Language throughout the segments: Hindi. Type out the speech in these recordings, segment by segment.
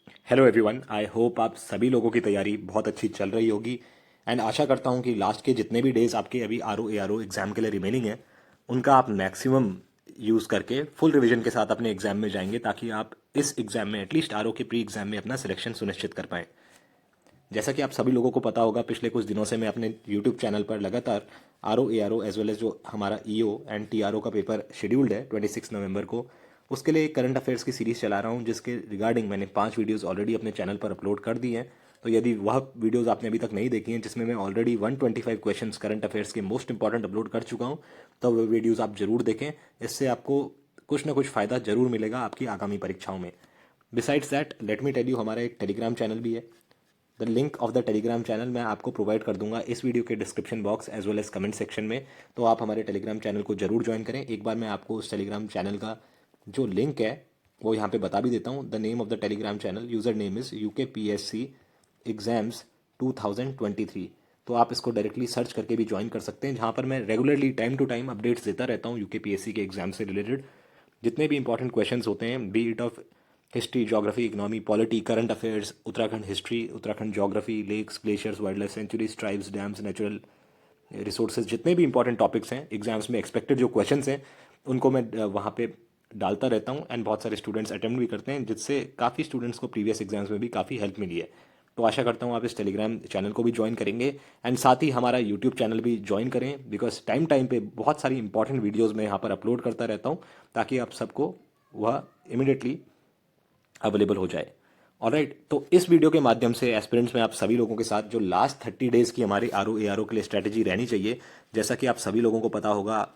हेलो एवरीवन, आई होप आप सभी लोगों की तैयारी बहुत अच्छी चल रही होगी। एंड आशा करता हूँ कि लास्ट के जितने भी डेज आपके अभी आर ओ एग्ज़ाम के लिए रिमेनिंग है उनका आप मैक्सिमम यूज़ करके फुल रिवीजन के साथ अपने एग्ज़ाम में जाएंगे, ताकि आप इस एग्ज़ाम में एटलीस्ट आर ओ के प्री एग्ज़ाम में अपना सिलेक्शन सुनिश्चित कर पाएँ। जैसा कि आप सभी लोगों को पता होगा, पिछले कुछ दिनों से मैं अपने यूट्यूब चैनल पर लगातार R O as well as जो हमारा E O and T R O का पेपर शेड्यूल्ड है 26 नवंबर को, उसके लिए एक करंट अफेयर्स की सीरीज़ चला रहा हूँ, जिसके रिगार्डिंग मैंने 5 वीडियोज़ ऑलरेडी अपने चैनल पर अपलोड कर दी हैं। तो यदि वह वीडियोज़ आपने अभी तक नहीं देखी हैं, जिसमें मैं ऑलरेडी 125 क्वेश्चंस करंट अफेयर्स के मोस्ट इंपॉर्टेंट अपलोड कर चुका हूँ, तो वो वीडियोज़ आप ज़रूर देखें। इससे आपको कुछ ना कुछ फ़ायदा ज़रूर मिलेगा आपकी आगामी परीक्षाओं में। Besides that, let me tell you, हमारा एक टेलीग्राम चैनल भी है। The link of the Telegram channel मैं आपको प्रोवाइड कर दूंगा इस वीडियो के description box as well as comment section में। तो आप हमारे टेलीग्राम चैनल को जरूर ज्वाइन करें। एक बार मैं आपको उस टेलीग्राम चैनल का जो लिंक है वो यहाँ पे बता भी देता हूँ। The name of the Telegram channel user name is UKPSC exams 2023। तो आप इसको डायरेक्टली सर्च करके भी ज्वाइन कर सकते हैं, जहाँ पर मैं regularly time to time updates देता रहता हूँ UKPSC के एग्जाम से रिलेटेड। जितने भी इंपॉर्टेंट क्वेश्चंस होते हैं, be it of history, geography, economy, polity, current affairs, Uttarakhand history, Uttarakhand geography, lakes, glaciers, wild life sanctuaries, tribes, dams, natural resources, जितने भी इंपॉर्टेंट टॉपिक्स हैं एग्जाम्स में एक्सपेक्टेड जो क्वेश्चंस हैं, उनको मैं वहाँ पे डालता रहता हूँ। एंड बहुत सारे स्टूडेंट्स अटेम्प्ट भी करते हैं, जिससे काफ़ी स्टूडेंट्स को प्रीवियस एग्जाम्स में भी काफ़ी हेल्प मिली है। तो आशा करता हूँ आप इस टेलीग्राम चैनल को भी ज्वाइन करेंगे, एंड साथ ही हमारा यूट्यूब चैनल भी ज्वाइन करें, बिकॉज टाइम टाइम पे बहुत सारी इंपॉर्टेंट वीडियोज़ मैं यहाँ पर अपलोड करता रहता हूँ, ताकि आप सबको वह इमिडिएटली अवेलेबल हो जाए। ऑलराइट, तो इस वीडियो के माध्यम से एस्पिरेंट्स में आप सभी लोगों के साथ जो लास्ट 30 डेज की हमारी आर ओ के लिए स्ट्रैटेजी रहनी चाहिए, जैसा कि आप सभी लोगों को पता होगा,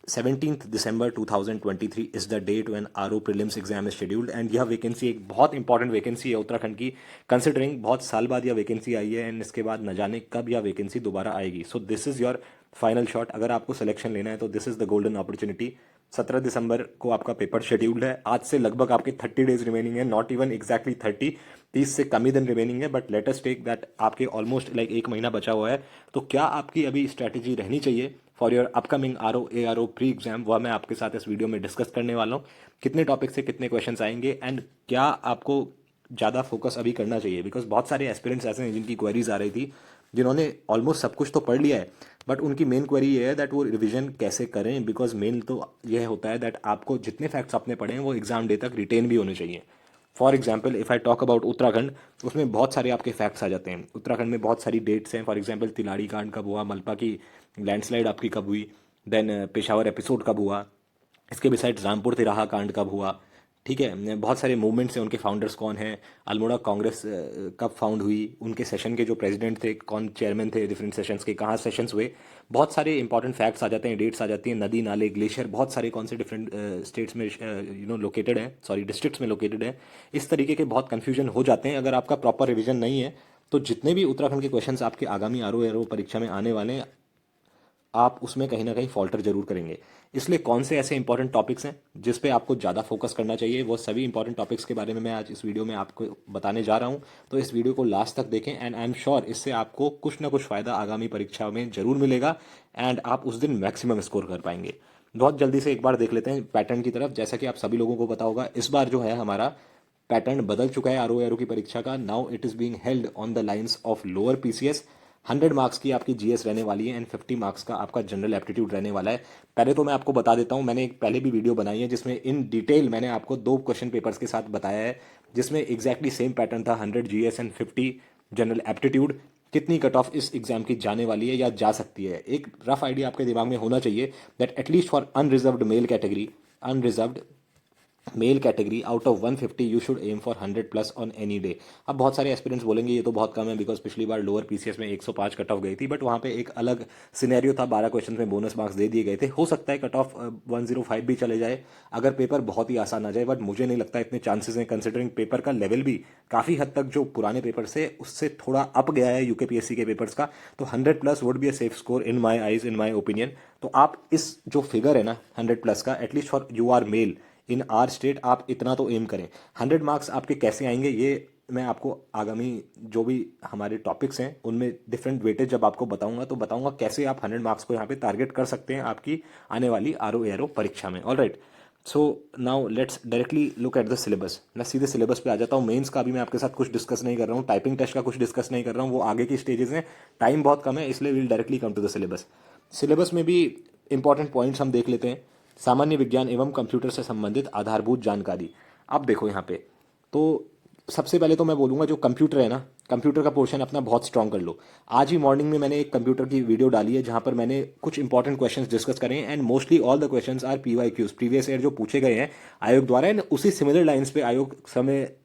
17 December 2023 is the date when R O prelims exam is scheduled. And यह वैकेंसी एक बहुत इंपॉर्टेंट वैकेंसी है उत्तराखंड की, कंसिडरिंग बहुत साल बाद यह वैकेंसी आई है, एंड इसके बाद न जाने कब यह वैकेंसी दोबारा आएगी। So this is your final shot. अगर आपको सिलेक्शन लेना है तो this is the golden opportunity. 17 दिसंबर को आपका पेपर शेड्यूल्ड है। आज से लगभग आपके 30 डेज रिमेनिंग है, नॉट इवन एग्जैक्टली 30, 30 से कम ही दिन रिमेनिंग है, but let us take that आपके ऑलमोस्ट लाइक एक महीना बचा हुआ है। तो क्या आपकी अभी स्ट्रैटेजी रहनी चाहिए for your upcoming R O pre exam, वह मैं आपके साथ इस वीडियो में डिस्कस करने वाला हूँ। कितने टॉपिक से कितने क्वेश्चंस आएंगे, एंड क्या आपको ज़्यादा फोकस अभी करना चाहिए, बिकॉज बहुत सारे एस्पिरेंट्स ऐसे हैं जिनकी क्वेरीज आ रही थी, जिन्होंने ऑलमोस्ट सब कुछ तो पढ़ लिया है, बट उनकी मेन क्वेरी ये है दैट वो रिवीजन कैसे करें। बिकॉज मेन तो यह होता है दैट आपको जितने फैक्ट्स आपने पढ़े हैं वो एग्जाम डे तक रिटेन भी होने चाहिए। For example, if I talk about Uttarakhand, उसमें बहुत सारे आपके फैक्ट्स आ जाते हैं। उत्तराखंड में बहुत सारी डेट्स हैं, फॉर एग्जाम्पल तिलाड़ी कांड कब हुआ, मलपा की लैंडस्लाइड आपकी कब हुई, देन पेशावर एपिसोड कब हुआ, इसके बिसाइड रामपुर तिराहा कांड कब हुआ। ठीक है, बहुत सारे मूवमेंट्स हैं, उनके फाउंडर्स कौन हैं, अल्मोड़ा कांग्रेस कब फाउंड हुई, उनके सेशन के जो प्रेसिडेंट थे, कौन चेयरमैन थे डिफरेंट सेशंस के, कहाँ सेशंस हुए। बहुत सारे इंपॉर्टेंट फैक्ट्स आ जाते हैं, डेट्स आ जाती हैं, नदी नाले ग्लेशियर बहुत सारे कौन से डिफरेंट स्टेट्स में लोकेटेड है, सॉरी डिस्ट्रिक्ट्स में लोकेटेड है। इस तरीके के बहुत कन्फ्यूजन हो जाते हैं अगर आपका प्रॉपर रिविजन नहीं है। तो जितने भी उत्तराखंड के क्वेश्चंस आपके आगामी आर ओ परीक्षा में आने वाले हैं, आप उसमें कहीं ना कहीं फॉल्टर जरूर करेंगे। इसलिए कौन से ऐसे इंपॉर्टेंट टॉपिक्स हैं जिस पे आपको ज़्यादा फोकस करना चाहिए, वो सभी इंपॉर्टेंट टॉपिक्स के बारे में मैं आज इस वीडियो में आपको बताने जा रहा हूँ। तो इस वीडियो को लास्ट तक देखें, एंड आई एम श्योर इससे आपको कुछ ना कुछ फ़ायदा आगामी परीक्षा में जरूर मिलेगा, एंड आप उस दिन मैक्सिमम स्कोर कर पाएंगे। बहुत जल्दी से एक बार देख लेते हैं पैटर्न की तरफ। जैसा कि आप सभी लोगों को पता होगा, इस बार जो है हमारा पैटर्न बदल चुका है आर ओ की परीक्षा का। Now it is being held on the lines of lower PCS। 100 marks की आपकी GS रहने वाली है, एंड 50 मार्क्स का आपका जनरल एप्टीट्यूड रहने वाला है। पहले तो मैं आपको बता देता हूँ, मैंने एक पहले भी वीडियो बनाई है जिसमें इन डिटेल मैंने आपको 2 क्वेश्चन पेपर्स के साथ बताया है, जिसमें एग्जैक्टली सेम पैटर्न था, 100 GS एंड 50 जनरल एप्टीट्यूड। कितनी कट ऑफ इस एग्जाम की जाने वाली है या जा सकती है, एक रफ आइडिया आपके दिमाग में होना चाहिए that at least for unreserved male category, unreserved male category, out of 150 you should aim for 100+ on any day. अब बहुत सारे एस्पिरेंट्स बोलेंगे ये तो बहुत कम है, बिकॉज पिछली बार लोअर PCS में 105 कट ऑफ गई थी, बट वहाँ पे एक अलग सिनेरियो था, 12 क्वेश्चन में बोनस मार्क्स दे दिए गए थे। हो सकता है कट ऑफ 105 भी चले जाए अगर पेपर बहुत ही आसान आ जाए, बट मुझे नहीं लगता इतने चांसेस हैं, कंसिडरिंग पेपर का लेवल भी काफ़ी हद तक जो पुराने पेपर से उससे थोड़ा अप गया है UKPSC के पेपर्स का। तो 100+ would be a safe score in my eyes, in my opinion. तो आप इस जो फिगर है ना 100+ का, at least for you are male in our state, आप इतना तो एम करें। 100 मार्क्स आपके कैसे आएंगे ये मैं आपको आगामी जो भी हमारे टॉपिक्स हैं उनमें डिफरेंट वेटेज जब आपको बताऊंगा, तो बताऊंगा कैसे आप 100 मार्क्स को यहाँ पे टारगेट कर सकते हैं आपकी आने वाली आर ओ परीक्षा में। All right, so now let's directly look at the syllabus. मैं सीधे सिलेबस पे आ जाता हूँ। मेंस का भी मैं आपके साथ कुछ डिस्कस नहीं कर रहा हूँ, टाइपिंग टेस्ट का कुछ डिस्कस नहीं कर रहा हूँ, वो आगे की स्टेजेस हैं, टाइम बहुत कम है, इसलिए will directly come to the syllabus. Syllabus में भी इंपॉर्टेंट पॉइंट्स हम देख लेते हैं। सामान्य विज्ञान एवं कंप्यूटर से संबंधित आधारभूत जानकारी। अब देखो यहाँ पे, तो सबसे पहले तो मैं बोलूँगा जो कंप्यूटर है ना, कंप्यूटर का पोर्शन अपना बहुत स्ट्रॉन्ग कर लो। आज ही मॉर्निंग में मैंने एक कंप्यूटर की वीडियो डाली है जहाँ पर मैंने कुछ इंपॉर्टेंट क्वेश्चंस डिस्कस करें and mostly all the questions are PYQs, previous year जो पूछे गए हैं आयोग द्वारा, एंड उसी सिमिलर लाइंस पे आयोग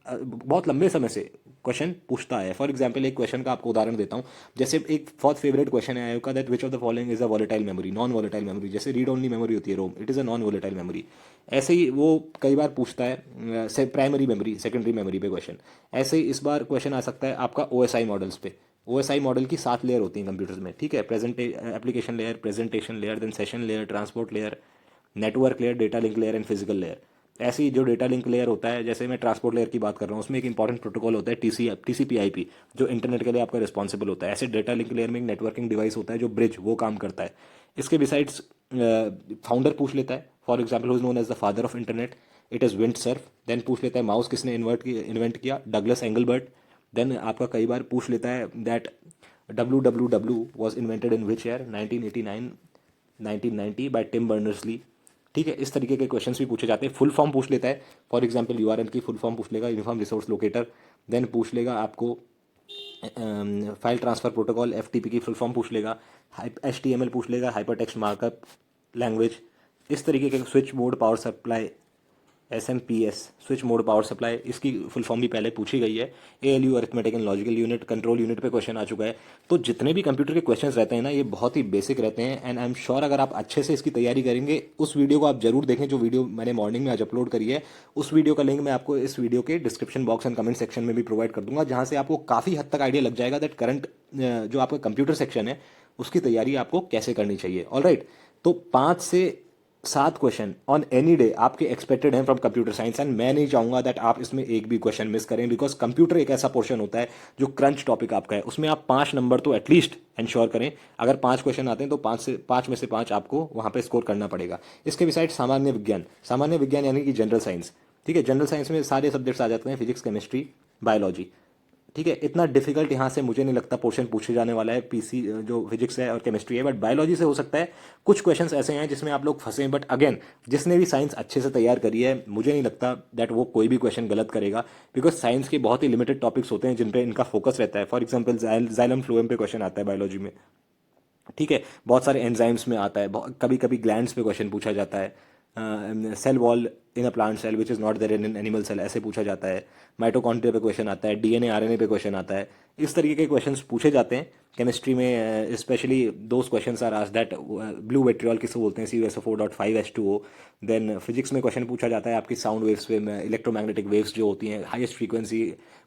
बहुत लंबे समय से क्वेश्चन पूछता है। फॉर एग्जाम्पल एक क्वेश्चन का आपको उदाहरण देता हूँ। जैसे एक बहुत फेवरेट क्वेश्चन है आयोग का, that which of the following is a volatile memory, non volatile memory. जैसे रीड ओनली मेमोरी होती है ROM, it is a non volatile memory. ऐसे ही वो कई बार पूछता है प्राइमरी मेमोरी, सेकेंडरी मेमोरी पे क्वेश्चन। ऐसे ही इस बार क्वेश्चन आ सकता है आपका OSI मॉडल्स पे। OSI मॉडल की 7 लेयर होती हैं कंप्यूटर्स में, ठीक है। Application layer, presentation layer, then session layer, transport layer, network layer, data link layer and physical layer. ऐसी जो डेटा लिंक लेयर होता है, जैसे मैं ट्रांसपोर्ट लेयर की बात कर रहा हूँ, उसमें एक इंपॉर्टेंट प्रोटोकॉल होता है TCP/IP, जो इंटरनेट के लिए आपका रिस्पॉन्सिबल होता है। ऐसे डेटा लिंक लेयर में एक नेटवर्किंग डिवाइस होता है जो ब्रिज वो काम करता है। इसके बिसाइड्स फाउंडर पूछ लेता है, for example who is known as the father of internet, it is Vint Cerf. Then पूछ लेता है माउस किसने इन्वेंट किया, डगलस एंगलबर्ट। देन आपका कई बार पूछ लेता है that WWW was invented in which year, 1989, 1990 by Tim Berners Lee. ठीक है, इस तरीके के क्वेश्चंस भी पूछे जाते हैं। फुल फॉर्म पूछ लेता है, फॉर एग्जांपल URL की फुल फॉर्म पूछ लेगा, यूनिफॉर्म रिसोर्स लोकेटर। देन पूछ लेगा आपको फाइल ट्रांसफर प्रोटोकॉल, FTP की फुल फॉर्म पूछ लेगा। HTML पूछ लेगा, हाइपर टेक्स्ट मार्कअप लैंग्वेज। इस तरीके के switch mode power supply, SMPS, switch mode power supply, इसकी फुल फॉर्म भी पहले पूछी गई है। ALU, arithmetic and logical unit, control unit पे क्वेश्चन आ चुका है। तो जितने भी कंप्यूटर के क्वेश्चंस रहते हैं ना, ये बहुत ही बेसिक रहते हैं, एंड आई एम श्योर अगर आप अच्छे से इसकी तैयारी करेंगे, उस वीडियो को आप जरूर देखें जो वीडियो मैंने मॉर्निंग में आज अपलोड करी है। उस वीडियो का लिंक मैं आपको इस वीडियो के description box and comment section में भी प्रोवाइड कर दूंगा, जहां से आपको काफ़ी हद तक आइडिया लग जाएगा दैट करंट जो आपका कंप्यूटर सेक्शन है उसकी तैयारी आपको कैसे करनी चाहिए। ऑलराइट, तो 5 से 7 क्वेश्चन ऑन एनी डे आपके एक्सपेक्टेड हैं फ्रॉम कंप्यूटर साइंस, एंड मैं नहीं चाहूंगा दैट आप इसमें एक भी क्वेश्चन मिस करें, बिकॉज कंप्यूटर एक ऐसा पोर्शन होता है जो क्रंच टॉपिक आपका है, उसमें आप 5 नंबर तो एटलीस्ट इंश्योर करें। अगर 5 क्वेश्चन आते हैं तो 5 में से 5 आपको वहां पे स्कोर करना पड़ेगा। इसके बिसाइड सामान्य विज्ञान, सामान्य विज्ञान यानी कि जनरल साइंस, ठीक है। जनरल साइंस में सारे सब्जेक्ट्स आ जाते हैं, फिजिक्स, केमिस्ट्री, बायोलॉजी, ठीक है। इतना डिफिकल्ट यहाँ से मुझे नहीं लगता पोर्शन पूछे जाने वाला है, PC जो फिजिक्स है और केमिस्ट्री है। बट बायोलॉजी से हो सकता है कुछ क्वेश्चंस ऐसे हैं जिसमें आप लोग फंसे, बट अगेन जिसने भी साइंस अच्छे से तैयार करी है, मुझे नहीं लगता दैट वो कोई भी क्वेश्चन गलत करेगा, बिकॉज साइंस के बहुत ही लिमिटेड टॉपिक्स होते हैं जिन पे इनका फोकस रहता है। फॉर एग्जाम्पल जाइलम फ्लोएम पे क्वेश्चन आता है बायोलॉजी में, ठीक है। बहुत सारे एंजाइम्स में आता है, कभी कभी ग्लैंड्स पे क्वेश्चन पूछा जाता है। Cell wall in a plant cell which is not there in animal cell, ऐसे पूछा जाता है। माइटोकॉन्ड्रिया पे क्वेश्चन आता है, DNA RNA पे क्वेश्चन आता है। इस तरीके के क्वेश्चंस पूछे जाते हैं केमिस्ट्री में। Specially those questions are asked that blue vitriol किसे बोलते हैं, CuSO4.5H2O। देन फिजिक्स में क्वेश्चन पूछा जाता है आपकी साउंड वेव्स पे, इलेक्ट्रोमैग्नेटिक वेव्स जो होती हैं, highest frequency,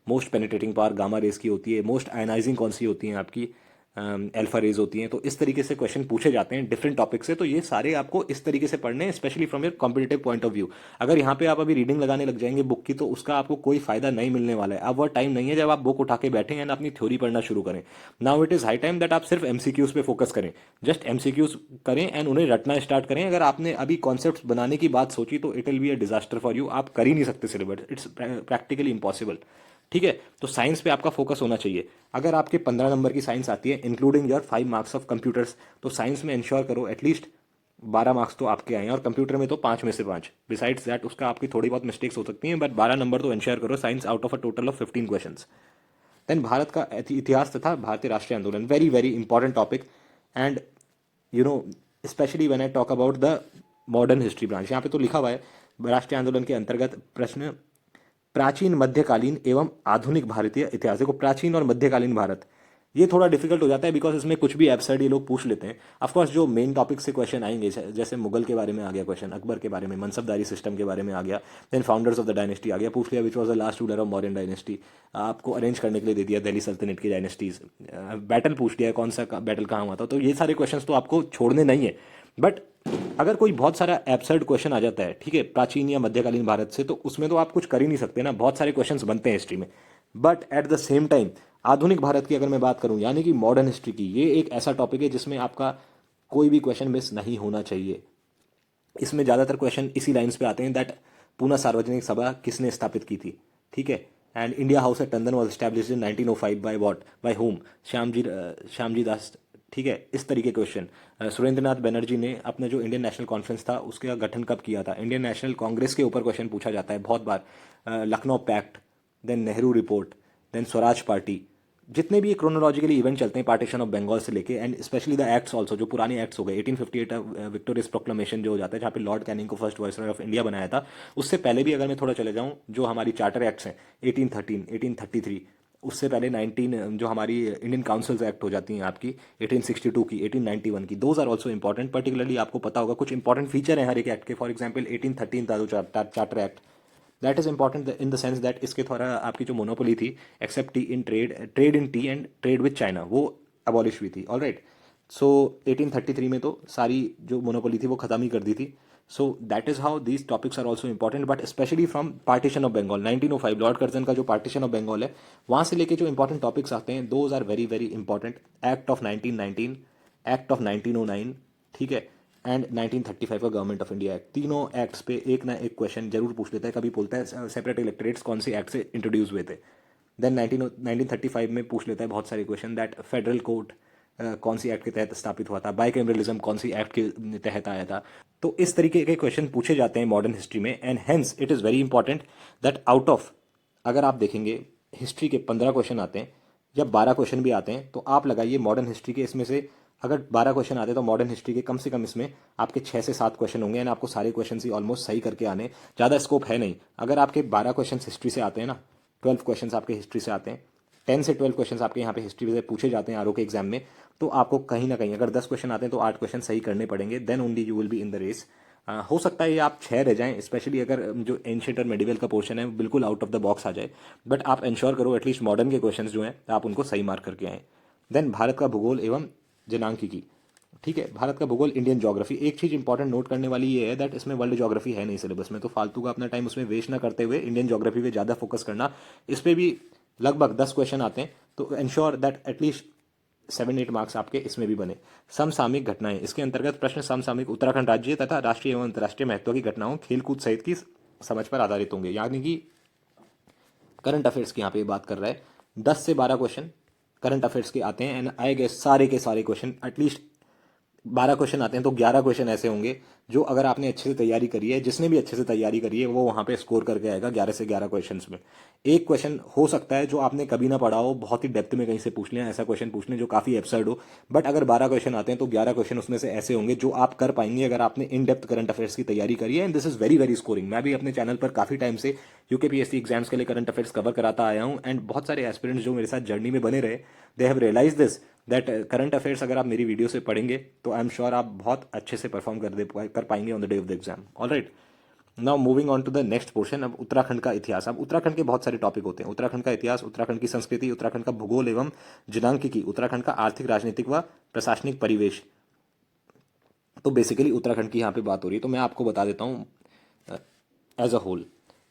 most penetrating power gamma rays की होती है, मोस्ट आयनाइजिंग कौन सी होती हैं आपकी, अल्फा रेज होती हैं। तो इस तरीके से क्वेश्चन पूछे जाते हैं डिफरेंट टॉपिक से। तो ये सारे आपको इस तरीके से पढ़ने हैं, specially from your competitive point of view. अगर यहाँ पे आप अभी रीडिंग लगाने लग जाएंगे बुक की, तो उसका आपको कोई फायदा नहीं मिलने वाला है। अब वह टाइम नहीं है जब आप बुक उठा के बैठे एंड अपनी थ्योरी पढ़ना शुरू करें। Now it is high time that आप सिर्फ MCQs पे फोकस करें, जस्ट MCQs करें एंड उन्हें रटना स्टार्ट करें। अगर आपने अभी कॉन्सेप्ट बनाने की बात सोची तो it will be a disaster for you, आप कर ही नहीं सकते सिलेबस, इट्स प्रैक्टिकली इम्पॉसिबल, ठीक है। तो साइंस पे आपका फोकस होना चाहिए। अगर आपके 15 नंबर की साइंस आती है including your 5 marks of computers, तो साइंस में इंश्योर करो एटलीस्ट 12 मार्क्स तो आपके आए, और कंप्यूटर में तो 5 में से 5। बिसाइड्स दैट उसका आपकी थोड़ी बहुत मिस्टेक्स हो सकती हैं, बट 12 नंबर तो इंश्योर करो science out of a total of 15 question. Then Bharat का इतिहास तथा भारतीय राष्ट्रीय आंदोलन, very very important topic. And you know specially when I talk about the modern history branch, यहाँ पे तो लिखा हुआ है राष्ट्रीय आंदोलन के अंतर्गत प्रश्न, प्राचीन, मध्यकालीन एवं आधुनिक भारतीय इतिहास। देखो प्राचीन और मध्यकालीन भारत, ये थोड़ा डिफिकल्ट हो जाता है बिकॉज इसमें कुछ भी एब्सर्ड ये लोग पूछ लेते हैं। ऑफकोर्स जो मेन टॉपिक से क्वेश्चन आएंगे, जैसे मुगल के बारे में आ गया क्वेश्चन, अकबर के बारे में, मनसबदारी सिस्टम के बारे में आ गया, then founders of the dynasty आ गया, पूछ लिया which was the last ruler of modern dynasty, आपको अरेंज करने के लिए दे दिया दिल्ली सल्तनत की डायनेस्टीज, बैटल पूछ लिया कौन सा बैटल कहाँ हुआ था। तो ये सारे क्वेश्चन तो आपको छोड़ने नहीं है। बट अगर कोई बहुत सारा एब्सर्ड क्वेश्चन आ जाता है, ठीक है, प्राचीन या मध्यकालीन भारत से, तो उसमें तो आप कुछ कर ही नहीं सकते ना, बहुत सारे क्वेश्चंस बनते हैं हिस्ट्री में। But at the same time आधुनिक भारत की अगर मैं बात करूं, यानी कि मॉडर्न हिस्ट्री की, ये एक ऐसा टॉपिक है जिसमें आपका कोई भी क्वेश्चन मिस नहीं होना चाहिए। इसमें ज़्यादातर क्वेश्चन इसी लाइन्स पे आते हैं दैट पूना सार्वजनिक सभा किसने स्थापित की थी, ठीक है। And India House at London was established in 1905 by what, by home, Shyamji Das, ठीक है। इस तरीके क्वेश्चन। सुरेंद्रनाथ बनर्जी ने अपना जो इंडियन नेशनल कॉन्फ्रेंस था उसका गठन कब किया था, इंडियन नेशनल कांग्रेस के ऊपर क्वेश्चन पूछा जाता है बहुत बार। Lucknow pact, then Nehru report, then Swaraj party. जितने भी क्रोनोलॉजिकली इवेंट चलते हैं पार्टीशन ऑफ बंगाल से लेके, and specially the acts also, जो पुराने एक्ट्स हो गए 1858 विक्टोरियस प्रोक्लेमेशन जो हो जाता है जहाँ पे लॉर्ड कैनिंग को फर्स्ट वाइसरॉय ऑफ इंडिया बनाया था। उससे पहले भी अगर मैं थोड़ा चले जाऊँ, जो हमारी चार्टर एक्ट्स हैं 1813, 1833, उससे पहले 19 जो हमारी इंडियन काउंसिल्स एक्ट हो जाती हैं आपकी 1862 की, 1891 की, those are also important. Particularly आपको पता होगा कुछ इंपॉर्टेंट फीचर हैं हर एक एक्ट के। फॉर एग्जाम्पल 1813 था जो charter act, that is important in the sense that इसके द्वारा आपकी जो मोनोपोली थी except tea in trade, trade in tea and trade with China, वो अबॉलिश हुई थी। ऑल राइट, सो 1833 में तो सारी जो मोनोपोली थी वो खत्म ही कर दी थी। So that is how these topics are also important, but specially from partition of Bengal 1905, Lord Curzon का जो पार्टीशन ऑफ बंगाल है वहाँ से लेके जो इंपॉर्टेंट टॉपिक्स आते हैं those are very very important. Act of 1919, act of 1909, ठीक है, एंड 1935 का गवर्नमेंट ऑफ इंडिया एक्ट। तीनों एक्ट्स पे एक ना एक क्वेश्चन जरूर पूछ लेता है। कभी बोलता है सेपरेट इलेक्टोरेट्स कौन से एक्ट से इंट्रोड्यूस हुए थे, देन 1935 में पूछ लेता है बहुत सारे क्वेश्चन दैट फेडरल कोर्ट कौन सी एक्ट के तहत स्थापित हुआ था, बाइकैमरलिज्म कौन सी एक्ट के तहत आया था। तो इस तरीके के क्वेश्चन पूछे जाते हैं मॉडर्न हिस्ट्री में, and hence it is very important that out of, अगर आप देखेंगे हिस्ट्री के 15 क्वेश्चन आते हैं या 12 क्वेश्चन भी आते हैं, तो आप लगाइए मॉडर्न हिस्ट्री के इसमें से अगर 12 क्वेश्चन आते हैं तो मॉडर्न हिस्ट्री के कम से कम इसमें आपके 6 से 7 क्वेश्चन होंगे, एंड आपको सारे क्वेश्चन ही ऑलमोस्ट सही करके आने, ज़्यादा स्कोप है नहीं। अगर आपके 12 क्वेश्चन हिस्ट्री से आते हैं ना, 12 क्वेश्चन आपके हिस्ट्री से आते हैं, 10 से 12 क्वेश्चन आपके यहाँ पे हिस्ट्री से पूछे जाते हैं आरओ के एग्जाम में, तो आपको कहीं ना कहीं अगर 10 क्वेश्चन आते हैं तो 8 क्वेश्चन सही करने पड़ेंगे, then only you will be in the race. हो सकता है ये आप 6 रह जाएं, स्पेशली अगर जो एंशिएंट और मेडिवल का पोर्शन है वो बिल्कुल आउट ऑफ द बॉक्स आ जाए, बट आप इंश्योर करो एटलीस्ट मॉडर्न के क्वेश्चंस जो हैं आप उनको सही मार्क करके आएँ। देन भारत का भूगोल एवं जनांकिकी, ठीक है, भारत का भूगोल, इंडियन ज्योग्राफी। एक चीज इंपॉर्टेंट नोट करने वाली ये है दैट इसमें वर्ल्ड ज्योग्राफी है नहीं सिलेबस में, तो फालतू का अपना टाइम उसमें वेस्ट ना करते हुए इंडियन ज्योग्राफी पे ज़्यादा फोकस करना। इस पे भी लगभग 10 क्वेश्चन आते हैं, तो इंश्योर दैट एटलीस्ट 7-8 मार्क्स आपके इसमें भी बने। समसामयिक घटनाएं, इसके अंतर्गत प्रश्न समसामयिक उत्तराखंड राज्य तथा राष्ट्रीय एवं अंतर्राष्ट्रीय महत्व की घटनाओं, खेलकूद सहित की समझ पर आधारित होंगे, यानी कि करंट अफेयर्स की यहाँ पे बात कर रहा है। 10 से 12 क्वेश्चन करंट अफेयर्स के आते हैं, एंड आए गए सारे के सारे क्वेश्चन एटलीस्ट 12 क्वेश्चन आते हैं तो 11 क्वेश्चन ऐसे होंगे जो अगर आपने अच्छे से तैयारी करी है, जिसने भी अच्छे से तैयारी करी है वो वहां पे स्कोर करके आएगा 11 से 11 क्वेश्चंस में। एक क्वेश्चन हो सकता है जो आपने कभी ना पढ़ा हो, बहुत ही डेप्थ में कहीं से पूछ लें, ऐसा क्वेश्चन पूछ लें जो काफी एब्सर्ड हो, बट अगर 12 क्वेश्चन आते हैं तो 11 क्वेश्चन उसमें से ऐसे होंगे जो आप कर पाएंगे अगर आपने इन डेप्थ करंट अफेयर्स की तैयारी करी है, and this is very very scoring. मैं भी अपने चैनल पर काफी टाइम से यूकेपीएससी एग्जाम्स के लिए करंट अफेयर्स कवर कराता आया हूं, एंड बहुत सारे एस्पिरेंट्स जो मेरे साथ जर्नी में बने रहे, they have realize this that current affairs अगर आप मेरी वीडियो से पढ़ेंगे तो आई एम श्योर आप बहुत अच्छे से परफॉर्म कर पाएंगे on the day of the exam. All right, now moving on to the next portion. अब उत्तराखंड का इतिहास। अब उत्तराखंड के बहुत सारे टॉपिक होते हैं, उत्तराखंड का इतिहास, उत्तराखंड की संस्कृति, उत्तराखंड का भूगोल एवं जनांकिकी, उत्तराखंड का आर्थिक राजनीतिक व प्रशासनिक परिवेश। तो बेसिकली उत्तराखंड की यहाँ पे बात हो रही है, तो मैं आपको बता देता हूँ एज अ होल।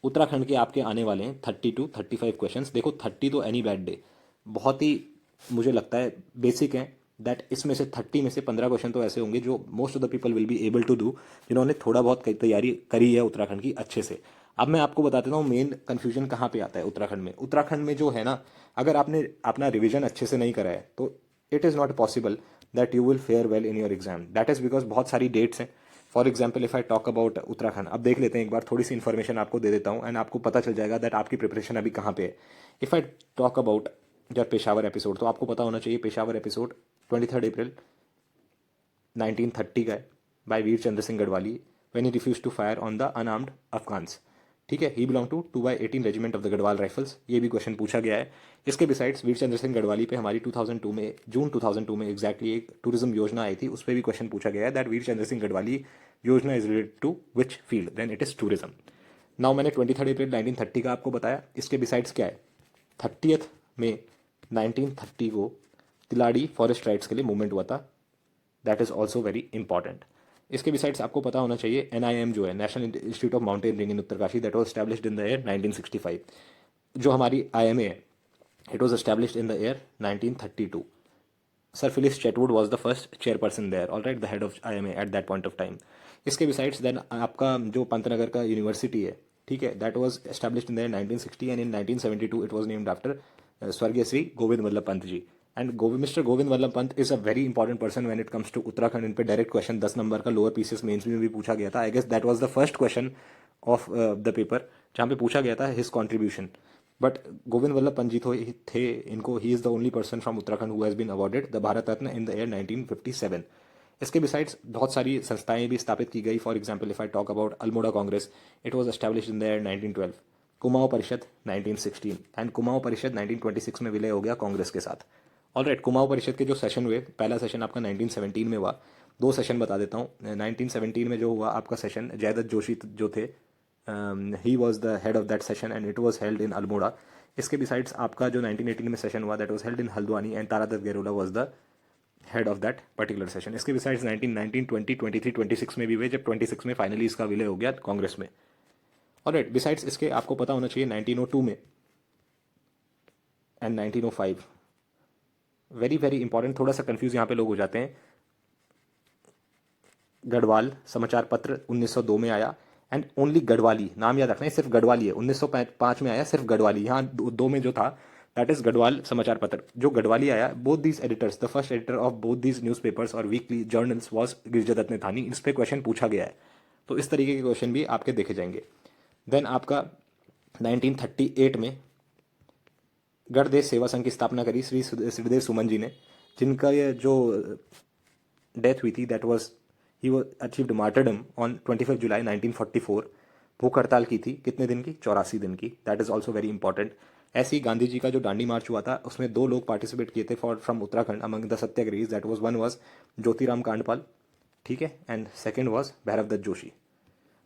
उत्तराखंड के आपके आने वाले हैं 30 to 35 क्वेश्चंस। देखो 30 तो एनी बैड डे, बहुत ही मुझे लगता है बेसिक है, दैट इसमें से 30 में से 15 क्वेश्चन तो ऐसे होंगे जो most of the people will be able to do, जिन्होंने थोड़ा बहुत तैयारी करी है उत्तराखंड की अच्छे से। अब मैं आपको बता देता हूँ मेन कन्फ्यूजन कहाँ पे आता है उत्तराखंड में। उत्तराखंड में जो है ना, अगर आपने अपना रिविजन अच्छे से नहीं करा है तो it is not possible that you will fair well in your exam. That is because बहुत सारी डेट्स हैं। For example if I talk about Uttarakhand, अब देख लेते हैं एक बार, थोड़ी सी इन्फॉर्मेशन आपको दे देता हूँ एंड आपको पता चल जाएगा दैट आपकी प्रिपरेशन अभी कहाँ पे है। इफ आई टॉक अबाउट जब पेशावर एपिसोड, तो आपको पता होना चाहिए पेशावर एपिसोड 23 अप्रैल 1930 का है, by Veer Chandra Singh Garhwali, when he refuse to fire on the unarmed Afghans, ठीक है। He belong to 2/18 regiment of the Garhwal Rifles, ये भी क्वेश्चन पूछा गया है। इसके बिसाइड्स वीर चंद्र सिंह गढ़वाली पे हमारी 2002 में, जून 2002 में एग्जैक्टली एक टूरिज्म योजना आई थी, उस पर भी क्वेश्चन पूछा गया है दैट वीर चंद्र सिंह गढ़वाली योजना is related to which field, then it is tourism. Now मैंने 23 अप्रैल 1930 का आपको बताया, इसके बिसाइड्स क्या है, 30th में 1930 को तिलाड़ी फॉरेस्ट राइट्स के लिए मूवमेंट हुआ था, that is also very important. इसके बिसाइड्स आपको पता होना चाहिए NIM जो है, national institute of mountaineering in Uttarkashi, that was established in the year 1965। जो हमारी IMA है, it was established in the year 1932। Sir Phyllis Chetwood was the first chairperson there, all right, the head of IMA at that point of time. इसके बिसाइड्स देन आपका जो पंतनगर का यूनिवर्सिटी है, ठीक है, that was established in the 1960 and in 1972 it was named after स्वर्गीय Shri Govind Vallabh Pant ji. And mister Govind Vallabh Pant is a very important person when it comes to Uttarakhand. इन पे डायरेक्ट क्वेश्चन 10 नंबर का लोअर पीसीएस मेंस में भी पूछा गया था। I guess that was the first question of the paper जहाँ पे पूछा गया था his contribution. But Govind Vallabh Pant ji तो थे, इनको ही is the only person from Uttarakhand who has been awarded the Bharat Ratna in the year 1957। इसके बिसाइड्स बहुत सारी संस्थाएं भी स्थापित की गई। For example if I talk about Almora Congress, it was establish in the year 1912। Kumaon परिषद 1916 एंड कुमाऊं परिषद 1926 में विलय हो गया कांग्रेस के साथ। ऑलराइट, कुमाऊं परिषद के जो सेशन हुए, पहला सेशन आपका 1917 में हुआ। दो सेशन बता देता हूँ। 1917 में जो हुआ आपका सेशन, जयदत्त जोशी जो थे, he was the head of that session and it was held in Almora. इसके बिसाइड्स आपका जो 1918 में सेशन हुआ that was held in Haldwani and Taradutt Gairola was the head of that particular session. इसके बिसाइड्स 1919, 20, 23, 26 में भी हुए, जब 26 में फाइनली इसका विलय हो गया कांग्रेस में। ऑलराइट, बिसाइड्स इसके आपको पता होना चाहिए 1902 में एंड 1905, वेरी वेरी इंपॉर्टेंट, थोड़ा सा कंफ्यूज यहाँ पे लोग हो जाते हैं। गढ़वाल समाचार पत्र 1902 में आया एंड ओनली गढ़वाली, नाम याद रखना है, सिर्फ गढ़वाली है। 1905 में आया सिर्फ गढ़वाली, यहाँ दो में जो था दैट इज गढ़वाल समाचार पत्र। जो गढ़वाली आया, both these editors, the first editor of both these newspapers और वीकली जर्नल्स वाज गिरिजादत्त नेथानी। इस पे क्वेश्चन पूछा गया है, तो इस तरीके के क्वेश्चन भी आपके देखे जाएंगे। देन आपका 1938 में गणदेश सेवा संघ की स्थापना करी श्री श्रीदेव सुमन जी ने, जिनका ये जो डेथ हुई थी दैट वाज ही वो अचीव्ड मार्टरडम ऑन 25 जुलाई 1944। भूख हड़ताल की थी, कितने दिन की? 84 दिन की। That is also very important. ऐसे ही गांधी जी का जो दांडी मार्च हुआ था, उसमें दो लोग पार्टिसिपेट किए थे for from Uttarakhand among the satyagrahis. That was one was Jyotiram Kandpal, ठीक है, and second was Bhairav Dutt Joshi.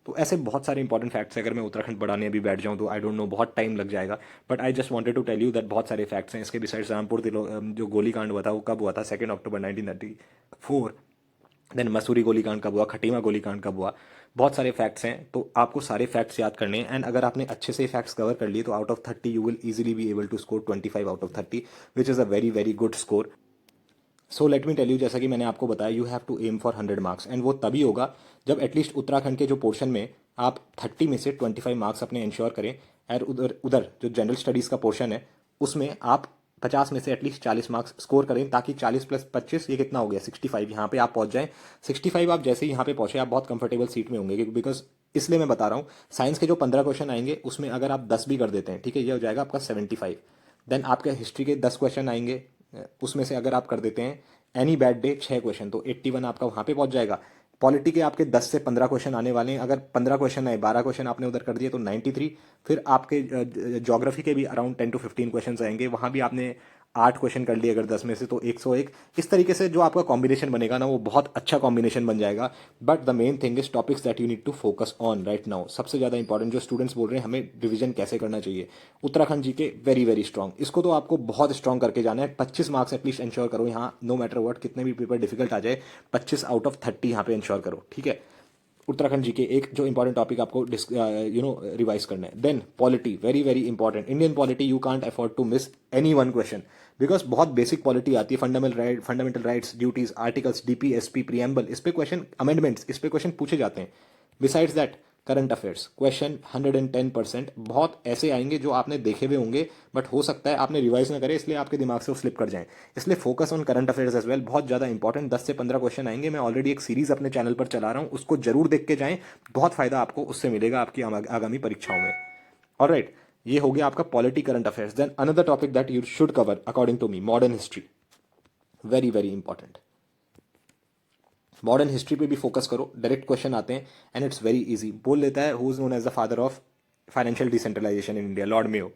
तो ऐसे बहुत सारे इंपॉर्टेंट फैक्ट्स हैं। अगर मैं उत्तराखंड बढ़ाने अभी बैठ जाऊं तो आई डोंट नो, बहुत टाइम लग जाएगा। But I just wanted to tell you that बहुत सारे फैक्ट्स हैं। इसके बिसाइड्स रामपुर जो गोलीकांड हुआ था वो कब हुआ था? 2 अक्टूबर 1934। देन मसूरी गोलीकांड कब हुआ? खटीमा गोलीकांड कब हुआ? बहुत सारे फैक्ट्स हैं, तो आपको सारे फैक्ट्स याद करने हैं। एंड अगर आपने अच्छे से फैक्ट्स कवर कर लिए तो out of 30 you will easily be able to score 25 out of 30, which is a very very good score. So let me tell you, जैसा कि मैंने आपको बताया, you have to aim for 100 marks and वो तभी होगा जब एटलीस्ट उत्तराखंड के जो पोर्शन में आप 30 में से 25 मार्क्स अपने इंश्योर करें। और उधर उधर जो जनरल स्टडीज़ का पोर्शन है उसमें आप 50 में से एटलीस्ट 40 मार्क्स स्कोर करें, ताकि 40 + 25 ये कितना हो गया? 65। यहाँ पे आप पहुंच जाएं। 65 आप जैसे ही यहाँ पे पहुंचे आप बहुत कंफर्टेबल सीट में होंगे, बिकॉज इसलिए मैं बता रहा हूँ, साइंस के जो 15 क्वेश्चन आएंगे उसमें अगर आप 10 भी कर देते हैं, ठीक है, ये हो जाएगा आपका 75। देन आपके हिस्ट्री के 10 क्वेश्चन आएंगे, उसमें से अगर आप कर देते हैं एनी बैड डे 6 क्वेश्चन, तो 81 आपका वहाँ पे पहुंच जाएगा। पॉलिटी के आपके 10 से 15 क्वेश्चन आने वाले हैं, अगर 15 क्वेश्चन आए, 12 क्वेश्चन आपने उधर कर दिए तो 93। फिर आपके ज्योग्राफी के भी अराउंड 10 to 15 क्वेश्चन आएंगे, वहाँ भी आपने 8 क्वेश्चन कर लिए अगर 10 में से, तो 101। इस तरीके से जो आपका कॉम्बिनेशन बनेगा ना वो बहुत अच्छा कॉम्बिनेशन बन जाएगा। But the main thing is topics that you need to focus on right now. सबसे ज़्यादा इंपॉर्टेंट जो स्टूडेंट्स बोल रहे हैं हमें रिवीजन कैसे करना चाहिए, उत्तराखंड जी के वेरी वेरी स्ट्रॉन्ग, इसको तो आपको बहुत स्ट्रॉन्ग करके जाना है। 25 मार्क्स एटलीस्ट इंश्योर करो यहाँ, नो मैटर व्हाट, कितने भी पेपर डिफिकल्ट आ जाए, 25 आउट ऑफ 30 यहाँ पे इंश्योर करो, ठीक है। उत्तराखंड जी के एक जो इंपॉर्टेंट टॉपिक आपको रिवाइज करना है। Then polity, very very important. Indian polity you can't afford to miss any one question, because बहुत बेसिक पॉलिटी आती है। Fundamental rights, duties, articles, DPSP, preamble, इस पे क्वेश्चन, अमेंडमेंट्स, इस पे क्वेश्चन पूछे जाते हैं। Besides that current affairs question 110% बहुत ऐसे आएंगे जो आपने देखे हुए होंगे, बट हो सकता है आपने रिवाइज ना करें, इसलिए आपके दिमाग से वो स्लिप कर जाएं। इसलिए focus on current affairs as well, बहुत ज़्यादा इंपॉर्टेंट। 10 से 15 क्वेश्चन आएंगे। मैं ऑलरेडी एक सीरीज अपने चैनल पर चला रहा हूँ, उसको जरूर देख के जाएं, बहुत फायदा आपको उससे मिलेगा आपकी आगामी परीक्षाओं में। ऑलराइट, ये हो गया आपका polity current affairs. Then another topic that you should cover according to me, modern history, very very important. Modern history पे भी फोकस करो, डायरेक्ट क्वेश्चन आते हैं एंड इट्स वेरी इजी। बोल लेता है who is known as the father of financial decentralization in India? Lord Mayo.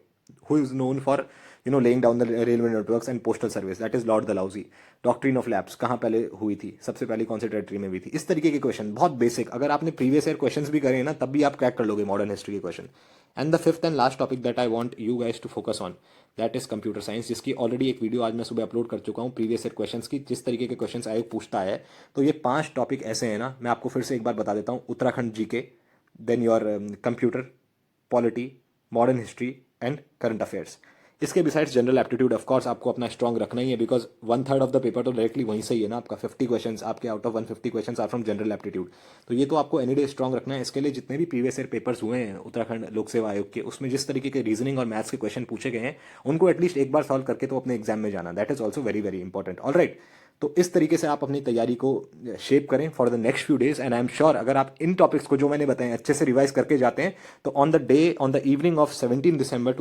Who is known for laying down the railway networks and postal service? That is Lord Dalhousie. Doctrine of lapse कहाँ पहले हुई थी? सबसे पहले कौन से टेरिटरी में हुई थी? इस तरीके के क्वेश्चन बहुत बेसिक, अगर आपने प्रीवियस ईयर क्वेश्चंस भी करे ना तब भी आप क्रैक कर लोगे मॉडर्न हिस्ट्री के question. And the fifth and last topic that I want you guys to focus on, that is computer science, जिसकी ऑलरेडी एक वीडियो आज मैं सुबह अपलोड कर चुका हूँ प्रीवियस ईयर क्वेश्चंस की, जिस तरीके के क्वेश्चंस आयोग पूछता है। तो ये 5 टॉपिक ऐसे हैं ना, मैं आपको फिर से एक बार बता देता हूँ। Uttarakhand GK, then your computer, polity, modern history and current affairs. इसके besides general aptitude of course आपको अपना स्ट्रॉन्ग रखना ही है, बिकॉज 1/3 ऑफ द पेपर तो डायरेक्टली वहीं से ही है ना आपका। 50 क्वेश्चंस आपके out of 150 questions are from general aptitude. तो ये तो आपको एनी डे स्ट्रॉन्ग रखना है। इसके लिए जितने भी प्रीवियस ईयर पेपर्स हुए हैं उत्तराखंड लोक सेवा आयोग के, उसमें जिस तरीके के रीजनिंग और मैथ्स के क्वेश्चन पूछे गए हैं उनको एटलीस्ट एक बार सॉल्व करके तो अपने एग्जाम में जाना। That is also very very important. All right, तो इस तरीके से आप अपनी तैयारी को शेप करें for the next few days. And I am sure अगर आप इन टॉपिक्स को जो मैंने बताए अच्छे से रिवाइज करके जाते हैं तो on the day, on the evening of 17 December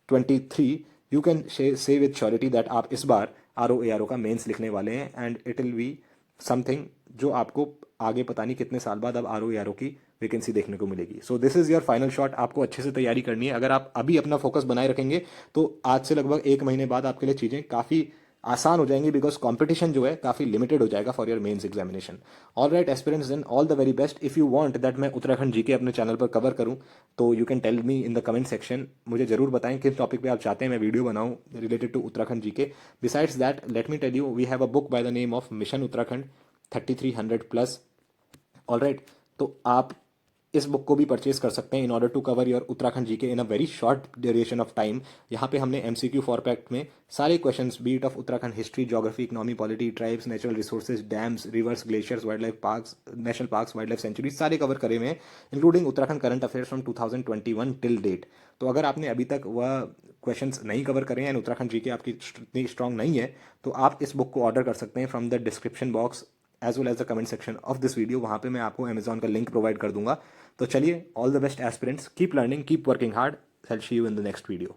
2023 you can say with surety that आप इस बार RO ARO का मेंस लिखने वाले हैं। And it will be something जो आपको आगे पता नहीं कितने साल बाद अब RO ARO की वैकेंसी देखने को मिलेगी। So this is your final shot. आपको अच्छे से तैयारी करनी है। अगर आप अभी अपना फोकस बनाए रखेंगे तो आज से लगभग 1 महीने बाद आपके लिए चीज़ें काफ़ी आसान हो जाएंगी, बिकॉज कंपटीशन जो है काफ़ी लिमिटेड हो जाएगा for your mains examination. All right aspirants, then all the very best. If you want that मैं उत्तराखंड जीके अपने चैनल पर कवर करूं तो you can tell me in the comment section. मुझे जरूर बताएं किस टॉपिक पे आप चाहते हैं मैं वीडियो बनाऊं related to Uttarakhand GK. Besides that let me tell you we have a book by the name of mission Uttarakhand 3300+। All right, तो आप इस बुक को भी परचेज कर सकते हैं in order to cover your Uttarakhand GK in a very short duration of time. यहाँ पे हमने MCQ फॉर्मेट में सारे questions beat of Uttarakhand history, geography, economy, polity, tribes, natural resources, dams, rivers, glaciers, wild life parks, national parks, wild life sanctuary सारे कवर करे हुए हैं, including Uttarakhand current affairs from 2021 till date. तो अगर आपने अभी तक वह क्वेश्चंस नहीं कवर करे हैं, उत्तराखंड जीके आपकी इतनी स्ट्रांग नहीं है, तो आप इस बुक को ऑर्डर कर सकते हैं from the description box as well as the comment section of this video. वहाँ पे मैं आपको अमेजॉन का लिंक प्रोवाइड कर दूंगा। तो चलिए, all the best aspirants, keep learning, keep working hard. I will see you in the next video.